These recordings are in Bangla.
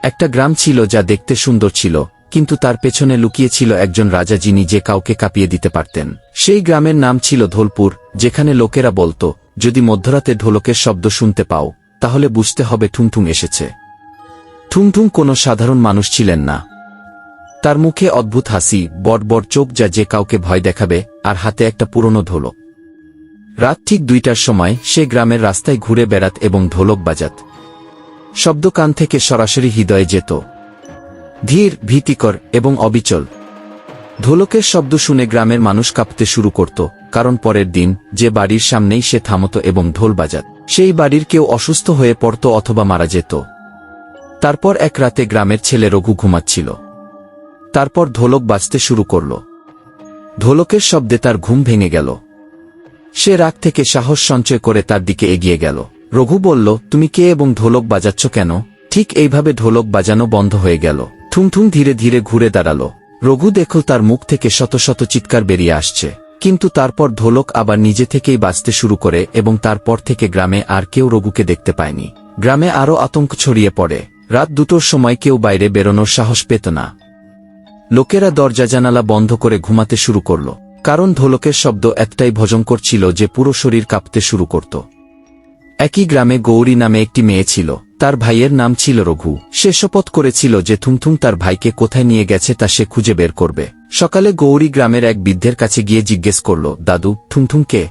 একটা গ্রাম ছিল যা দেখতে সুন্দর ছিল, কিন্তু তার পেছনে লুকিয়ে ছিল একজন রাজা যিনি যে কাউকে কাঁপিয়ে দিতে পারতেন। সেই গ্রামের নাম ছিল ধোলপুর, যেখানে লোকেরা বলতো, যদি মধ্যরাতে ঢোলকের শব্দ শুনতে পাও তাহলে বুঝতে হবে ঠুংঠুং এসেছে। ঠুংঠুং কোনো সাধারণ মানুষ ছিলেন না। তার মুখে অদ্ভুত হাসি, বড় বড় চোখ যা যে কাউকে ভয় দেখাবে, আর হাতে একটা পুরনো ঢোলক। রাত ঠিক 2টার সময় সে গ্রামের রাস্তায় ঘুরে বেড়াত এবং ঢোলক বাজাত। শব্দ কান থেকে সরাসরি হৃদয়ে যেত, ধীর, ভীতিকর এবং অবিচল। ঢোলকের শব্দ শুনে গ্রামের মানুষ কাঁপতে শুরু করত, কারণ পরের দিন যে বাড়ির সামনেই সে থামত এবং ঢোল বাজাত, সেই বাড়ির কেউ অসুস্থ হয়ে পড়ত অথবা মারা যেত। তারপর এক রাতে গ্রামের ছেলে রঘু ঘুমাচ্ছিল। তারপর ঢোলক বাজতে শুরু করল। ঢোলকের শব্দে তার ঘুম ভেঙে গেল। সে রাগ থেকে সাহস সঞ্চয় করে তার দিকে এগিয়ে গেল। রঘু বলল, তুমি কে এবং ঢোলক বাজাচ্ছ কেন? ঠিক এইভাবে ঢোলক বাজানো বন্ধ হয়ে গেল। ঠুংঠুং ধীরে ধীরে ঘুরে দাঁড়ালো। রঘু দেখল তার মুখ থেকে শত শত চিৎকার বেরিয়ে আসছে, কিন্তু তারপর ঢোলক আবার নিজে থেকেই বাজতে শুরু করে এবং তারপর থেকে গ্রামে আর কেউ রঘুকে দেখতে পায়নি। গ্রামে আরও আতঙ্ক ছড়িয়ে পড়ে। রাত 2টোর সময় কেউ বাইরে বেরোনোর সাহস পেত না। লোকেরা দরজা জানালা বন্ধ করে ঘুমাতে শুরু করল, কারণ ঢোলকের শব্দ এতটাই ভয়ঙ্কর ছিল যে পুরো শরীর কাঁপতে শুরু করত। একই গ্রামে গৌরী নামে একটি মেয়ে ছিল। তার ভাইয়ের নাম ছিল রঘু। সে শপথ করেছিল যে ঠুংঠুং তার ভাইকে কোথায় নিয়ে গেছে তা সে খুঁজে বের করবে। সকালে গৌরী গ্রামের এক বৃদ্ধের কাছে গিয়ে জিজ্ঞেস করল, দাদু, ঠুংঠুং কে?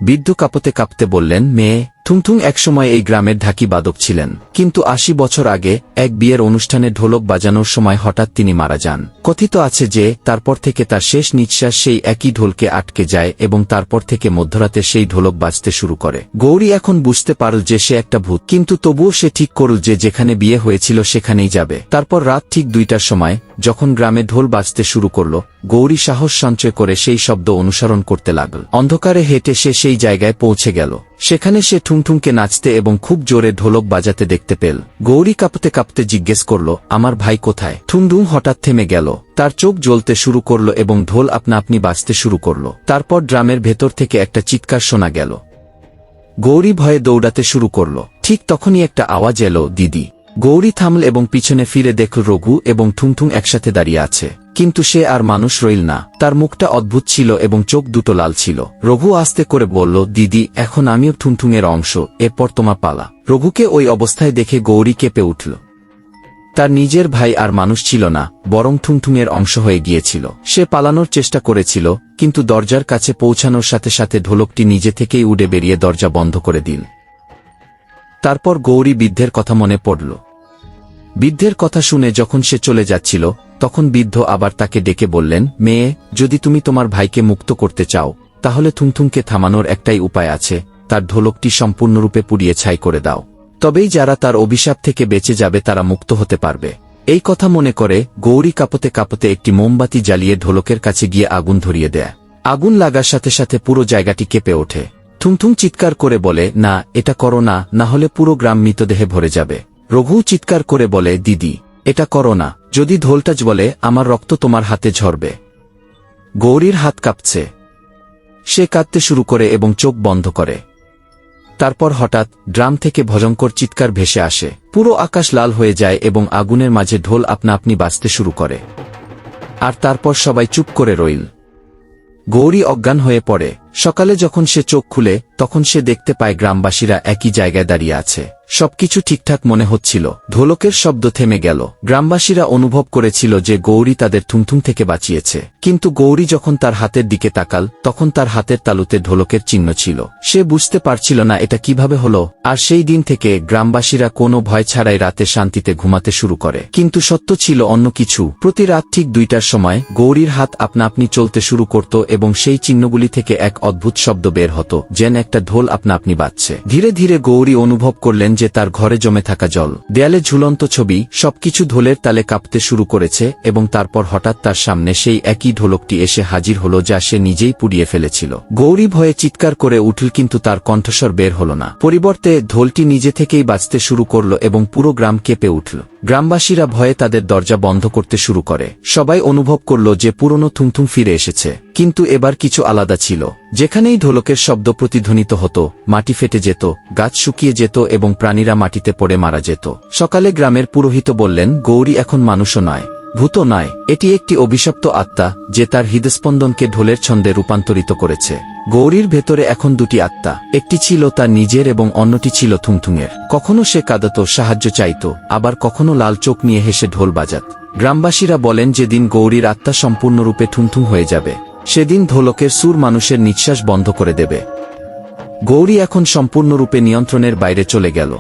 বৃদ্ধ কাঁপতে কাঁপতে বললেন, মেয়ে। ঠুংঠুং একসময় এই গ্রামের ঢাকি বাদক ছিলেন, কিন্তু 80 বছর আগে এক বিয়ের অনুষ্ঠানে ঢোলক বাজানোর সময় হঠাৎ তিনি মারা যান। কথিত আছে যে তারপর থেকে তার শেষ নিঃশ্বাস সেই একই ঢোলকে আটকে যায় এবং তারপর থেকে মধ্যরাতে সেই ঢোলক বাজতে শুরু করে। গৌরী এখন বুঝতে পারল যে সে একটা ভূত, কিন্তু তবুও সে ঠিক করল যে যেখানে বিয়ে হয়েছিল সেখানেই যাবে। তারপর রাত ঠিক 2টার সময় যখন গ্রামে ঢোল বাজতে শুরু করল, গৌরী সাহস সঞ্চয় করে সেই শব্দ অনুসরণ করতে লাগল। অন্ধকারে হেঁটে সে সেই জায়গায় পৌঁছে গেল। সেখানে সে ঠুংঠুংকে নাচতে এবং খুব জোরে ঢোলক বাজাতে দেখতে পেল। গৌরী কাঁপতে কাঁপতে জিজ্ঞেস করল, আমার ভাই কোথায়? ঠুংঠুং হঠাৎ থেমে গেল। তার চোখ জ্বলতে শুরু করল এবং ঢোল আপনা আপনি বাজতে শুরু করল। তারপর ড্রামের ভেতর থেকে একটা চিৎকার শোনা গেল। গৌরী ভয়ে দৌড়াতে শুরু করল। ঠিক তখনই একটা আওয়াজ এলো, দিদি। গৌরী থামল এবং পিছনে ফিরে দেখল রঘু এবং ঠুংঠুং একসাথে দাঁড়িয়ে আছে, কিন্তু সে আর মানুষ রইল না। তার মুখটা অদ্ভুত ছিল এবং চোখ দুটো লাল ছিল। রঘু আস্তে করে বলল, দিদি, এখন আমিও ঠুংঠুংয়ের অংশ, এরপর তোমার পালা। রঘুকে ওই অবস্থায় দেখে গৌরী কেঁপে উঠল। তার নিজের ভাই আর মানুষ ছিল না, বরং ঠুংঠুংয়ের অংশ হয়ে গিয়েছিল। সে পালানোর চেষ্টা করেছিল, কিন্তু দরজার কাছে পৌঁছানোর সাথে সাথে ঢোলকটি নিজে থেকেই উড়ে বেরিয়ে দরজা বন্ধ করে দিল। তারপর গৌরী বৃদ্ধের কথা মনে পড়ল। বৃদ্ধের কথা শুনে যখন সে চলে যাচ্ছিল, তখন বৃদ্ধ আবার তাকে ডেকে বললেন, মেয়ে, যদি তুমি তোমার ভাইকে মুক্ত করতে চাও তাহলে ঠুংঠুংকে থামানোর একটাই উপায় আছে, তার ঢোলকটি সম্পূর্ণরূপে পুড়িয়ে ছাই করে দাও। তবেই যারা তার অভিশাপ থেকে বেঁচে যাবে তারা মুক্ত হতে পারবে। এই কথা মনে করে গৌরী কাঁপতে কাঁপতে একটি মোমবাতি জ্বালিয়ে ঢোলকের কাছে গিয়ে আগুন ধরিয়ে দেয়। আগুন লাগার সাথে সাথে পুরো জায়গাটি কেঁপে ওঠে। ঠুংঠুং চিৎকার করে বলে, না, এটা করো না, না হলে পুরো গ্রাম মৃতদেহে ভরে যাবে। রঘু চিৎকার করে বলে, দিদি, এটা করো না, যদি ঢোলটা জ্বলে আমার রক্ত তোমার হাতে ঝরবে। গৌরীর হাত কাঁপছে। সে কাঁদতে শুরু করে এবং চোখ বন্ধ করে। তারপর হঠাৎ ড্রাম থেকে ভয়ঙ্কর চিৎকার ভেসে আসে। পুরো আকাশ লাল হয়ে যায় এবং আগুনের মাঝে ঢোল আপনা আপনি বাজতে শুরু করে। আর তারপর সবাই চুপ করে রইল। গৌরী অজ্ঞান হয়ে পড়ে। সকালে যখন সে চোখ খুলে তখন সে দেখতে পায় গ্রামবাসীরা একই জায়গায় দাঁড়িয়ে আছে। সবকিছু ঠিকঠাক মনে হচ্ছিল। ঢোলকের শব্দ থেমে গেল। গ্রামবাসীরা অনুভব করেছিল যে গৌরী তাদের ঠুংঠুং থেকে বাঁচিয়েছে। কিন্তু গৌরী যখন তার হাতের দিকে তাকাল তখন তার হাতের তালুতে ঢোলকের চিহ্ন ছিল। সে বুঝতে পারছিল না এটা কিভাবে হলো। আর সেই দিন থেকে গ্রামবাসীরা কোনো ভয় ছাড়াই রাতে শান্তিতে ঘুমাতে শুরু করে। কিন্তু সত্য ছিল অন্য কিছু। প্রতি রাত ঠিক 2টার সময় গৌরীর হাত আপনা আপনি চলতে শুরু করত এবং সেই চিহ্নগুলি থেকে এক অদ্ভুত শব্দ বের হতো, যেন একটা ঢোল আপনা আপনি বাজছে। ধীরে ধীরে গৌরী অনুভব করলেন যে তার ঘরে জমে থাকা জল, দেয়ালে ঝুলন্ত ছবি, সবকিছু ঢোলের তালে কাঁপতে শুরু করেছে এবং তারপর হঠাৎ তার সামনে সেই একই ঢোলকটি এসে হাজির হলো যা সে নিজেই পুড়িয়ে ফেলেছিল। গৌরী ভয়ে চিৎকার করে উঠল, কিন্তু তার কণ্ঠস্বর বের হলো না। পরিবর্তে ঢোলটি নিজে থেকেই বাজতে শুরু করল এবং পুরো গ্রাম কেঁপে উঠল। গ্রামবাসীরা ভয়ে তাদের দরজা বন্ধ করতে শুরু করে। সবাই অনুভব করল যে পুরনো থুংথুং ফিরে এসেছে, কিন্তু এবার কিছু আলাদা ছিল। যেখানেই ঢোলকের শব্দ প্রতিধ্বনিত হতো, মাটি ফেটে যেত, গাছ শুকিয়ে যেত এবং প্রাণীরা মাটিতে পড়ে মারা যেত। সকালে গ্রামের পুরোহিত বললেন, গৌরী এখন মানুষও নয়, ভূত নয়, এটি একটি অভিশপ্ত আত্মা যে তার হৃদস্পন্দনকে ঢোলের ছন্দে রূপান্তরিত করেছে। গৌরীর ভেতরে এখন দুটি আত্মা, একটি ছিল তার নিজের এবং অন্যটি ছিল থুংথুংয়ের। কখনো সে কাঁদত, সাহায্য চাইত, আবার কখনো লাল চোখ নিয়ে হেসে ঢোল বাজাত। গ্রামবাসীরা বলেন, যেদিন গৌরীর আত্মা সম্পূর্ণরূপে থুংথুং হয়ে যাবে, সেদিন ঢোলকের সুর মানুষের নিঃশ্বাস বন্ধ করে দেবে। গৌরী এখন সম্পূর্ণরূপে নিয়ন্ত্রণের বাইরে চলে গেল।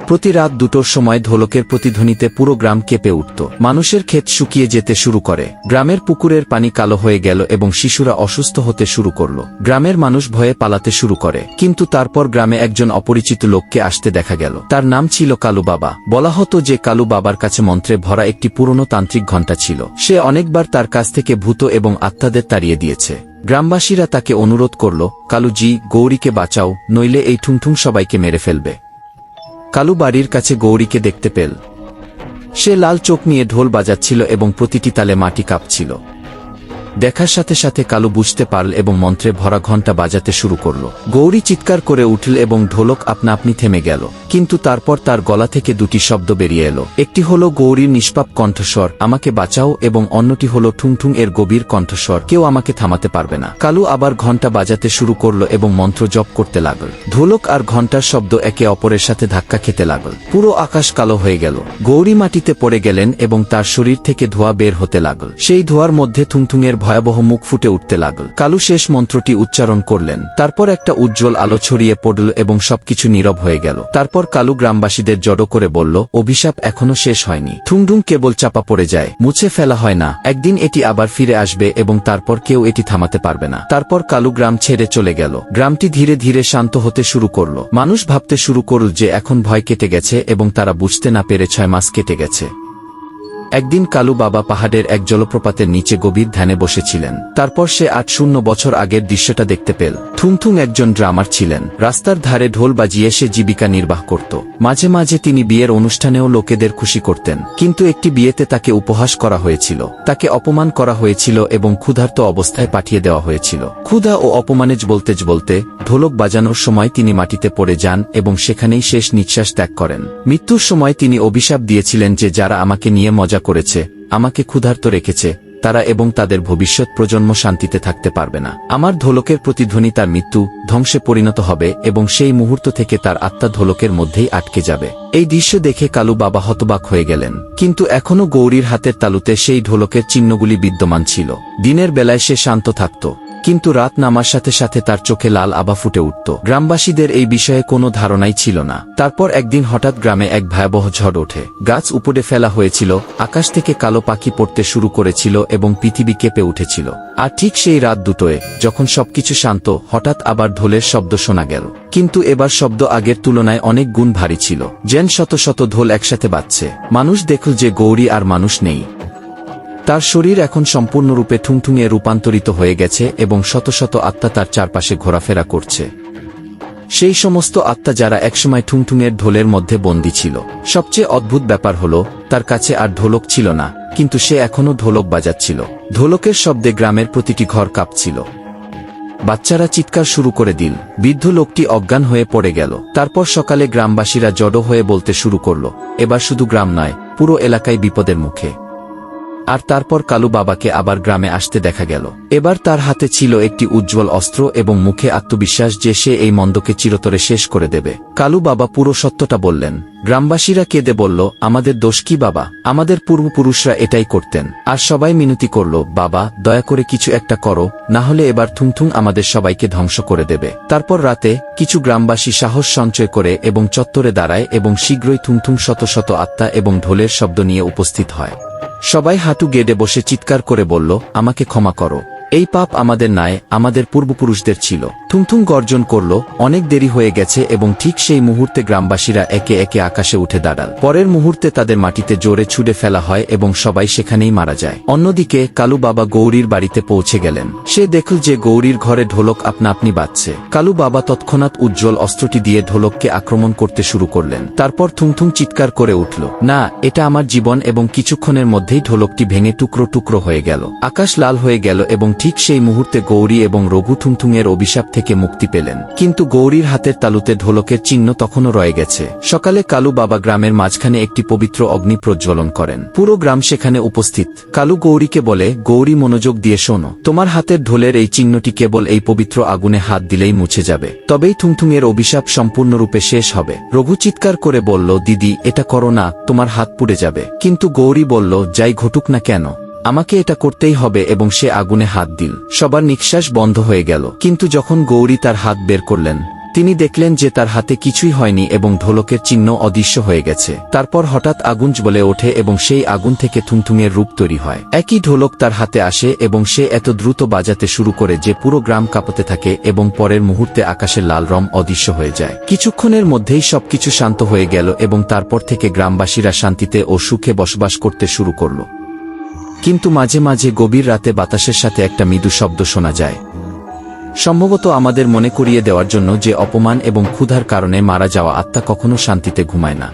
প্রতি রাত 2টোর সময় ঢোলকের প্রতিধ্বনিতে পুরো গ্রাম কেঁপে উঠত। মানুষের ক্ষেত শুকিয়ে যেতে শুরু করে, গ্রামের পুকুরের পানি কালো হয়ে গেল এবং শিশুরা অসুস্থ হতে শুরু করল। গ্রামের মানুষ ভয়ে পালাতে শুরু করে, কিন্তু তারপর গ্রামে একজন অপরিচিত লোককে আসতে দেখা গেল। তার নাম ছিল কালু বাবা। বলা হতো যে কালু বাবার কাছে মন্ত্রে ভরা একটি পুরনো তান্ত্রিক ঘণ্টা ছিল। সে অনেকবার তার কাছ থেকে ভূত এবং আত্মাদের তাড়িয়ে দিয়েছে। গ্রামবাসীরা তাকে অনুরোধ করল, কালুজি, গৌরীকে বাঁচাও, নইলে এই ঠুংঠুং সবাইকে মেরে ফেলবে। কালু বাড়ির কাছে গৌরীকে দেখতে পেল। সে লাল চোখ নিয়ে ঢোল বাজাচ্ছিল এবং প্রতিটি তালে মাটি কাঁপছিল। দেখার সাথে সাথে কালু বুঝতে পারল এবং মন্ত্রে ভরা ঘণ্টা বাজাতে শুরু করল। গৌরী চিৎকার করে উঠল এবং ঢোলক আপনা আপনি থেমে গেল। কিন্তু তারপর তার গলা থেকে দুটি শব্দ বেরিয়ে এলো। একটি হলো গৌরীর নিষ্পাপ কণ্ঠস্বর, আমাকে বাঁচাও, এবং অন্যটি হলো ঠুংঠুং এর গভীর কণ্ঠস্বর, কেউ আমাকে থামাতে পারবে না। কালু আবার ঘণ্টা বাজাতে শুরু করল এবং মন্ত্র জপ করতে লাগল। ঢোলক আর ঘণ্টার শব্দ একে অপরের সাথে ধাক্কা খেতে লাগল। পুরো আকাশ কালো হয়ে গেল। গৌরী মাটিতে পড়ে গেলেন এবং তার শরীর থেকে ধোঁয়া বের হতে লাগল। সেই ধোঁয়ার মধ্যে থুংথুংয়ের ভয়াবহ মুখ ফুটে উঠতে লাগল। কালু শেষ মন্ত্রটি উচ্চারণ করলেন। তারপর একটা উজ্জ্বল আলো ছড়িয়ে পড়ল এবং সবকিছু নীরব হয়ে গেল। তারপর কালু গ্রামবাসীদের জড়ো করে বলল, অভিশাপ এখনো শেষ হয়নি। থুংডুং কেবল চাপা পড়ে যায়, মুছে ফেলা হয় না। একদিন এটি আবার ফিরে আসবে এবং তারপর কেউ এটি থামাতে পারবে না। তারপর কালু গ্রাম ছেড়ে চলে গেল। গ্রামটি ধীরে ধীরে শান্ত হতে শুরু করল। মানুষ ভাবতে শুরু করল যে এখন ভয় কেটে গেছে এবং তারা বুঝতে না পেরে 6 মাস কেটে গেছে। একদিন কালু বাবা পাহাড়ের এক জলপ্রপাতের নিচে গভীর ধ্যানে বসেছিলেন। তারপর সে 800 বছর আগের দৃশ্যটা দেখতে পেল। থুংথুং একজন ড্রামার ছিলেন। রাস্তার ধারে ঢোল বাজিয়ে সে জীবিকা নির্বাহ করত। মাঝে মাঝে তিনি বিয়ের অনুষ্ঠানেও লোকেদের খুশি করতেন। কিন্তু একটি বিয়েতে তাকে উপহাস করা হয়েছিল, তাকে অপমান করা হয়েছিল এবং ক্ষুধার্ত অবস্থায় পাঠিয়ে দেওয়া হয়েছিল। ক্ষুধা ও অপমানে বলতে বলতে ঢোলক বাজানোর সময় তিনি মাটিতে পড়ে যান এবং সেখানেই শেষ নিঃশ্বাস ত্যাগ করেন। মৃত্যুর সময় তিনি অভিশাপ দিয়েছিলেন যে যারা আমাকে নিয়ে মজা করেছে, আমাকে ক্ষুধার্ত রেখেছে, তারা এবং তাদের ভবিষ্যৎ প্রজন্ম শান্তিতে থাকতে পারবে না। আমার ঢোলকের প্রতিধ্বনি তার মৃত্যু, ধ্বংসে পরিণত হবে এবং সেই মুহূর্ত থেকে তার আত্মা ঢোলকের মধ্যেই আটকে যাবে। এই দৃশ্য দেখে কালু বাবা হতবাক হয়ে গেলেন। কিন্তু এখনও গৌরীর হাতের তালুতে সেই ঢোলকের চিহ্নগুলি বিদ্যমান ছিল। দিনের বেলায় সে শান্ত থাকত, কিন্তু রাত নামার সাথে সাথে তার চোখে লাল আভা ফুটে উঠত। গ্রামবাসীদের এই বিষয়ে কোনো ধারণাই ছিল না। তারপর একদিন হঠাৎ গ্রামে এক ভয়াবহ ঝড় ওঠে। গাছ উপড়ে ফেলা হয়েছিল, আকাশ থেকে কালো পাখি পড়তে শুরু করেছিল এবং পৃথিবী কেঁপে উঠেছিল। আর ঠিক সেই রাত 2টোয়, যখন সবকিছু শান্ত, হঠাৎ আবার ঢোলের শব্দ শোনা গেল। কিন্তু এবার শব্দ আগের তুলনায় অনেক গুণ ভারী ছিল, যেন শত শত ঢোল একসাথে বাজছে। মানুষ দেখল যে গৌরী আর মানুষ নেই। তার শরীর এখন সম্পূর্ণরূপে ঠুংঠুঙে রূপান্তরিত হয়ে গেছে এবং শত শত আত্মা তার চারপাশে ঘোরাফেরা করছে। সেই সমস্ত আত্মা যারা একসময় ঠুংঠুঙের ঢোলের মধ্যে বন্দী ছিল। সবচেয়ে অদ্ভুত ব্যাপার হলো, তার কাছে আর ঢোলক ছিল না, কিন্তু সে এখনও ঢোলক বাজাচ্ছিল। ঢোলকের শব্দে গ্রামের প্রতিটি ঘর কাঁপছিল। বাচ্চারা চিৎকার শুরু করে দিল। বৃদ্ধ লোকটি অজ্ঞান হয়ে পড়ে গেল। তারপর সকালে গ্রামবাসীরা জড়ো হয়ে বলতে শুরু করল, এবার শুধু গ্রাম নয়, পুরো এলাকায় বিপদের মুখে। আর তারপর কালু বাবাকে আবার গ্রামে আসতে দেখা গেল। এবার তার হাতে ছিল একটি উজ্জ্বল অস্ত্র এবং মুখে আত্মবিশ্বাস যে সে এই মন্দকে চিরতরে শেষ করে দেবে। কালু বাবা পুরো সত্যটা বললেন। গ্রামবাসীরা কেঁদে বলল, আমাদের দোষ কি বাবা? আমাদের পূর্বপুরুষরা এটাই করতেন। আর সবাই মিনতি করল, বাবা, দয়া করে কিছু একটা করো, না হলে এবার থুংথুং আমাদের সবাইকে ধ্বংস করে দেবে। তারপর রাতে কিছু গ্রামবাসী সাহস সঞ্চয় করে এবং চত্বরে দাঁড়ায় এবং শীঘ্রই থুংথুং শত শত আত্মা এবং ঢোলের শব্দ নিয়ে উপস্থিত হয়। সবাই হাঁটু গেড়ে বসে চিৎকার করে বলল, আমাকে ক্ষমা করো, এই পাপ আমাদের নয়, আমাদের পূর্বপুরুষদের ছিল। থুংথুং গর্জন করল, অনেক দেরি হয়ে গেছে, এবং ঠিক সেই মুহূর্তে গ্রামবাসীরা একে একে আকাশে উঠে দাঁড়াল। পরের মুহূর্তে তাদের মাটিতে জোরে ছুঁড়ে ফেলা হয় এবং সবাই সেখানেই মারা যায়। অন্যদিকে কালু বাবা গৌরীর বাড়িতে পৌঁছে গেলেন। সে দেখল যে গৌরীর ঘরে ঢোলক আপনা আপনি বাজছে। কালু বাবা তৎক্ষণাৎ উজ্জ্বল অস্ত্রটি দিয়ে ঢোলককে আক্রমণ করতে শুরু করলেন। তারপর থুংথুং চিৎকার করে উঠল, না, এটা আমার জীবন, এবং কিছুক্ষণের মধ্যেই ঢোলকটি ভেঙে টুকরো টুকরো হয়ে গেল। আকাশ লাল হয়ে গেল এবং ঠিক সেই মুহূর্তে গৌরী এবং রঘু থুংথুংয়ের অভিশাপ থেকে মুক্তি পেলেন। কিন্তু গৌরীর হাতের তালুতে ঢোলকের চিহ্ন তখনও রয়ে গেছে। সকালে কালু বাবা গ্রামের মাঝখানে একটি পবিত্র অগ্নি প্রজ্বলন করেন। পুরো গ্রাম সেখানে উপস্থিত। কালু গৌরীকে বলে, গৌরী, মনোযোগ দিয়ে শোনো, তোমার হাতের ঢোলের এই চিহ্নটি কেবল এই পবিত্র আগুনে হাত দিলেই মুছে যাবে, তবেই থুংথুংয়ের অভিশাপ সম্পূর্ণরূপে শেষ হবে। রঘু চিৎকার করে বলল, দিদি, এটা করো না, তোমার হাত পুড়ে যাবে। কিন্তু গৌরী বলল, যাই ঘটুক না কেন, আমাকে এটা করতেই হবে, এবং সে আগুনে হাত দিল। সবার নিঃশ্বাস বন্ধ হয়ে গেল। কিন্তু যখন গৌরী তার হাত বের করলেন, তিনি দেখলেন যে তার হাতে কিছুই হয়নি এবং ঢোলকের চিহ্ন অদৃশ্য হয়ে গেছে। তারপর হঠাৎ আগুন জ্বলে ওঠে এবং সেই আগুন থেকে থুংথুংয়ের রূপ তৈরি হয়। একই ঢোলক তার হাতে আসে এবং সে এত দ্রুত বাজাতে শুরু করে যে পুরো গ্রাম কাঁপতে থাকে, এবং পরের মুহূর্তে আকাশের লাল রং অদৃশ্য হয়ে যায়। কিছুক্ষণের মধ্যেই সবকিছু শান্ত হয়ে গেল এবং তারপর থেকে গ্রামবাসীরা শান্তিতে ও সুখে বসবাস করতে শুরু করল। কিন্তু মাঝে মাঝে গভীর রাতে বাতাসের সাথে একটা মৃদু শব্দ শোনা যায়, সম্ভবত আমাদের মনে করিয়ে দেওয়ার জন্য যে অপমান এবং ক্ষুধার কারণে মারা যাওয়া আত্মা কখনো শান্তিতে ঘুমায় না।